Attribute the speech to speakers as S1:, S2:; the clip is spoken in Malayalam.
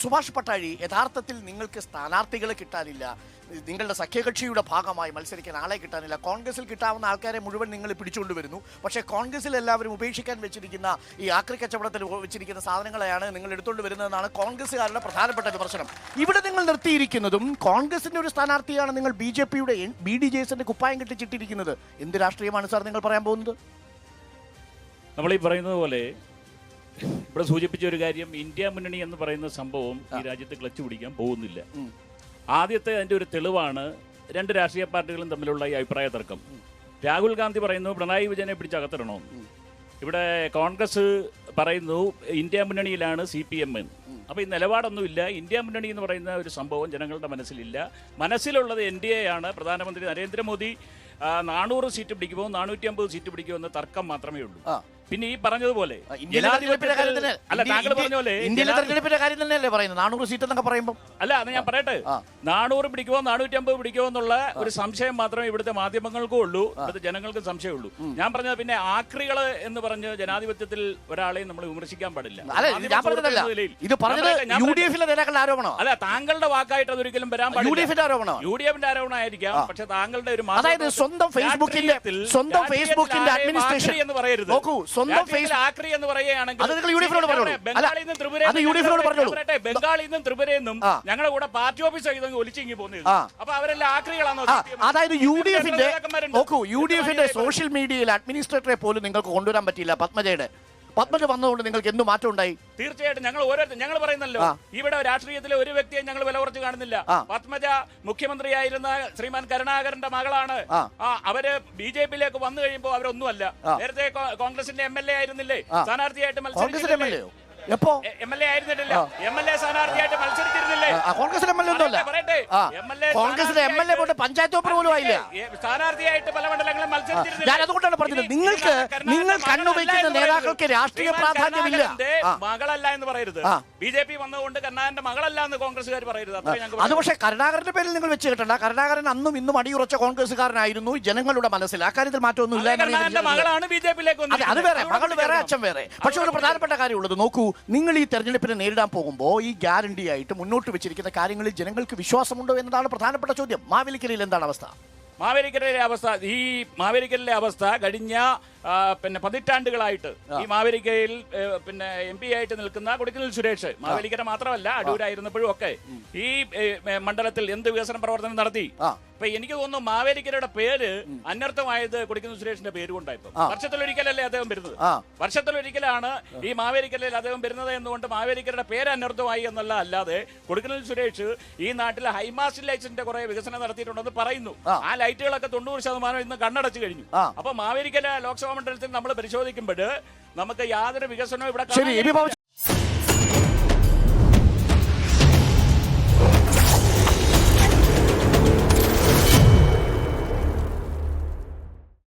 S1: സുഭാഷ് പട്ടാഴി, യഥാർത്ഥത്തിൽ നിങ്ങൾക്ക് സ്ഥാനാർത്ഥികളെ കിട്ടാനില്ല, നിങ്ങളുടെ സഖ്യകക്ഷിയുടെ ഭാഗമായി മത്സരിക്കാൻ ആളെ കിട്ടാനില്ല, കോൺഗ്രസിൽ കിട്ടാവുന്ന ആൾക്കാരെ മുഴുവൻ നിങ്ങൾ പിടിച്ചുകൊണ്ടുവരുന്നു. പക്ഷേ കോൺഗ്രസിൽ എല്ലാവരും ഉപേക്ഷിക്കാൻ വെച്ചിരിക്കുന്ന ഈ ആക്രി കച്ചവടത്തിൽ വെച്ചിരിക്കുന്ന സാധനങ്ങളെയാണ് നിങ്ങൾ എടുത്തുകൊണ്ട് വരുന്നതെന്നാണ് കോൺഗ്രസ്സുകാരുടെ പ്രധാനപ്പെട്ട വിമർശനം. ഇവിടെ നിങ്ങൾ നിർത്തിയിരിക്കുന്നതും കോൺഗ്രസിന്റെ ഒരു സ്ഥാനാർത്ഥിയാണ് നിങ്ങൾ BJP-യുടെ BDJS-ന്റെ കുപ്പായം കെട്ടിച്ചിട്ടിരിക്കുന്നത്. എന്ത് രാഷ്ട്രീയമാണ് സാർ നിങ്ങൾ പറയാൻ പോകുന്നത്?
S2: നമ്മൾ ഈ പറയുന്നത് പോലെ ഇവിടെ സൂചിപ്പിച്ച ഒരു കാര്യം, ഇന്ത്യ മുന്നണി എന്ന് പറയുന്ന സംഭവം ഈ രാജ്യത്ത് ക്ലച്ച് പിടിക്കാൻ പോകുന്നില്ല. ആദ്യത്തെ അതിൻ്റെ ഒരു തെളിവാണ് രണ്ട് രാഷ്ട്രീയ പാർട്ടികളും തമ്മിലുള്ള ഈ അഭിപ്രായ തർക്കം. രാഹുൽ ഗാന്ധി പറയുന്നു പിണറായി വിജയനെ പിടിച്ചകത്തിടണമെന്ന്. ഇവിടെ കോൺഗ്രസ് പറയുന്നു ഇന്ത്യ മുന്നണിയിലാണ് CPM എന്ന്. അപ്പോൾ ഈ നിലപാടൊന്നുമില്ല. ഇന്ത്യ മുന്നണി എന്ന് പറയുന്ന ഒരു സംഭവം ജനങ്ങളുടെ മനസ്സിലില്ല. മനസ്സിലുള്ളത് NDA ആണ്. പ്രധാനമന്ത്രി നരേന്ദ്രമോദി 400 സീറ്റ് പിടിക്കുമോ 450 സീറ്റ് പിടിക്കുമോ എന്ന തർക്കം മാത്രമേ ഉള്ളൂ. പിന്നെ ഈ പറഞ്ഞതുപോലെ അല്ല, താങ്കൾ പറഞ്ഞ പോലെ
S1: ഇന്ത്യയിലെ തെരഞ്ഞെടുപ്പിന്റെ കാര്യം തന്നെയല്ലേ പറയുന്നത് 400 സീറ്റ് എന്നൊക്കെ പറയുമ്പോൾ?
S2: അല്ല, അത് ഞാൻ പറയട്ടെ, 400 പിടിക്കുമോ 450 പിടിക്കുമോ എന്നുള്ള ഒരു സംശയം മാത്രമേ ഇവിടുത്തെ മാധ്യമങ്ങൾക്കും ഉള്ളൂ, ഇവിടുത്തെ ജനങ്ങൾക്കും സംശയമുള്ളൂ. ഞാൻ പറഞ്ഞത് പിന്നെ ആക്രികള് എന്ന് പറഞ്ഞ് ജനാധിപത്യത്തിൽ ഒരാളെയും നമ്മൾ വിമർശിക്കാൻ പാടില്ല. അല്ല, താങ്കളുടെ വാക്കായിട്ട് അതൊരിക്കലും വരാൻ പാടില്ല. UDF-ന്റെ ആരോപണമായിരിക്കാം, പക്ഷെ താങ്കളുടെ ഒരു
S1: സ്വന്തം ഫേസ്ബുക്കിന്റെ അഡ്മിനിസ്ട്രേഷൻ
S2: എന്ന് പറയരുത്. ആക്രി എന്ന് പറയുകയാണെങ്കിൽ ബംഗാളിൽ നിന്നും ത്രിപുരയിൽ നിന്നും ഞങ്ങളുടെ കൂടെ പാർട്ടി ഓഫീസ് ഒലിച്ചിങ്ങി പോകുന്നത്. അപ്പൊ അവരെല്ലാം ആക്രികളാണോ?
S1: അതായത് UDF-ന്റെ സോഷ്യൽ മീഡിയയിൽ അഡ്മിനിസ്ട്രേറ്ററെ പോലും നിങ്ങൾക്ക് കൊണ്ടുവരാൻ പറ്റിയില്ല. പത്മജ വന്നതുകൊണ്ട് നിങ്ങൾക്ക് എന്ത് മാറ്റം ഉണ്ടായി?
S2: തീർച്ചയായിട്ടും ഞങ്ങൾ പറയുന്നല്ലോ, ഇവിടെ രാഷ്ട്രീയത്തിലെ ഒരു വ്യക്തിയെ ഞങ്ങൾ വില കുറച്ച് കാണുന്നില്ല. പത്മജ മുഖ്യമന്ത്രിയായിരുന്ന ശ്രീമാൻ കരുണാകരന്റെ മകളാണ്. അവര് BJP-യിലേക്ക് വന്നു കഴിയുമ്പോൾ അവരൊന്നുമല്ല. നേരത്തെ കോൺഗ്രസിന്റെ MLA ആയിരുന്നില്ലേ, സ്ഥാനാർത്ഥിയായിട്ട് മത്സരിച്ചിട്ടില്ലേ? MLA ആയിരുന്നില്ല, MLA സ്ഥാനാർത്ഥിയായിട്ട് മത്സരിച്ചിരുന്നില്ലേ?
S1: പഞ്ചായത്ത് പോലും ആയില്ല,
S2: സ്ഥാനാർത്ഥിയായിട്ട് പല മണ്ഡലങ്ങളും മത്സരിച്ചിരുന്നില്ല.
S1: ഞാൻ അതുകൊണ്ടാണ് പറഞ്ഞത്, നിങ്ങൾ കണ്ണുവയ്ക്കുന്ന നേതാക്കൾക്ക് രാഷ്ട്രീയ പ്രാധാന്യമില്ല.
S2: മകളല്ല എന്ന് പറയരുത്. BJP വന്നതുകൊണ്ട് കരുണാകരന്റെ മകളല്ല എന്ന് കോൺഗ്രസ്സുകാർ പറയരുത്.
S1: അത് പക്ഷേ കരുണാകരന്റെ പേരിൽ നിങ്ങൾ വെച്ച് കിട്ടണ്ട. കരുണാകരൻ അന്നും ഇന്നും അടിയുറച്ച കോൺഗ്രസ്സുകാരനായിരുന്നു ജനങ്ങളുടെ മനസ്സിൽ. അക്കാര്യത്തിൽ മാറ്റമൊന്നും ഇല്ല.
S2: മകളാണ് BJP-യിലേക്ക് വന്നത്.
S1: അത് വേറെ, മകൾ വേറെ, അച്ഛൻ വേറെ. പക്ഷെ ഒരു പ്രധാനപ്പെട്ട കാര്യമുള്ളത് നോക്കൂ, നിങ്ങൾ ഈ തെരഞ്ഞെടുപ്പിനെ നേരിടാൻ പോകുമ്പോൾ ഈ ഗ്യാരണ്ടി ആയിട്ട് മുന്നോട്ട് വെച്ചിരിക്കുന്ന കാര്യങ്ങളിൽ ജനങ്ങൾക്ക് വിശ്വാസമുണ്ടോ എന്നതാണ് പ്രധാനപ്പെട്ട ചോദ്യം. മാവേലിക്കരയിൽ എന്താണ് അവസ്ഥ?
S2: മാവേലിക്കരയിലെ അവസ്ഥ കഴിഞ്ഞ പതിറ്റാണ്ടുകളായിട്ട് ഈ മാവേലിക്കരയിൽ MP ആയിട്ട് നിൽക്കുന്ന കൊടിക്കുന്നിൽ സുരേഷ്, മാവേലിക്കര മാത്രമല്ല അടൂരായിരുന്നപ്പോഴും ഒക്കെ ഈ മണ്ഡലത്തിൽ എന്ത് വികസന പ്രവർത്തനം നടത്തി. അപ്പൊ എനിക്ക് തോന്നുന്നു മാവേലിക്കരയുടെ പേര് അനർത്ഥമായത് കൊടിക്കുന്നിൽ സുരേഷിന്റെ പേര് കൊണ്ടായിരുന്നു. വർഷത്തിലൊരിക്കലല്ലേ അദ്ദേഹം വരുന്നത്, വർഷത്തിലൊരിക്കലാണ് ഈ മാവേലിക്കരയിൽ അദ്ദേഹം വരുന്നത് എന്നുകൊണ്ട് മാവേലിക്കരയുടെ പേര് അനർത്ഥമായി എന്നുള്ള അല്ലാതെ കൊടിക്കുന്നിൽ സുരേഷ് ഈ നാട്ടിലെ ഹൈമാസ്റ്റ് ലൈറ്റ്സിന്റെ കുറെ വികസനം നടത്തിയിട്ടുണ്ടെന്ന് പറയുന്നു. ആ ലൈറ്റുകളൊക്കെ 90% ഇന്ന് കണ്ണടച്ചു കഴിഞ്ഞു. അപ്പൊ മാവേലിക്കര ലോക്സഭാ മണ്ഡലത്തിൽ നമ്മൾ പരിശോധിക്കുമ്പോൾ നമുക്ക് യാതൊരു വികസനവും ഇവിടെ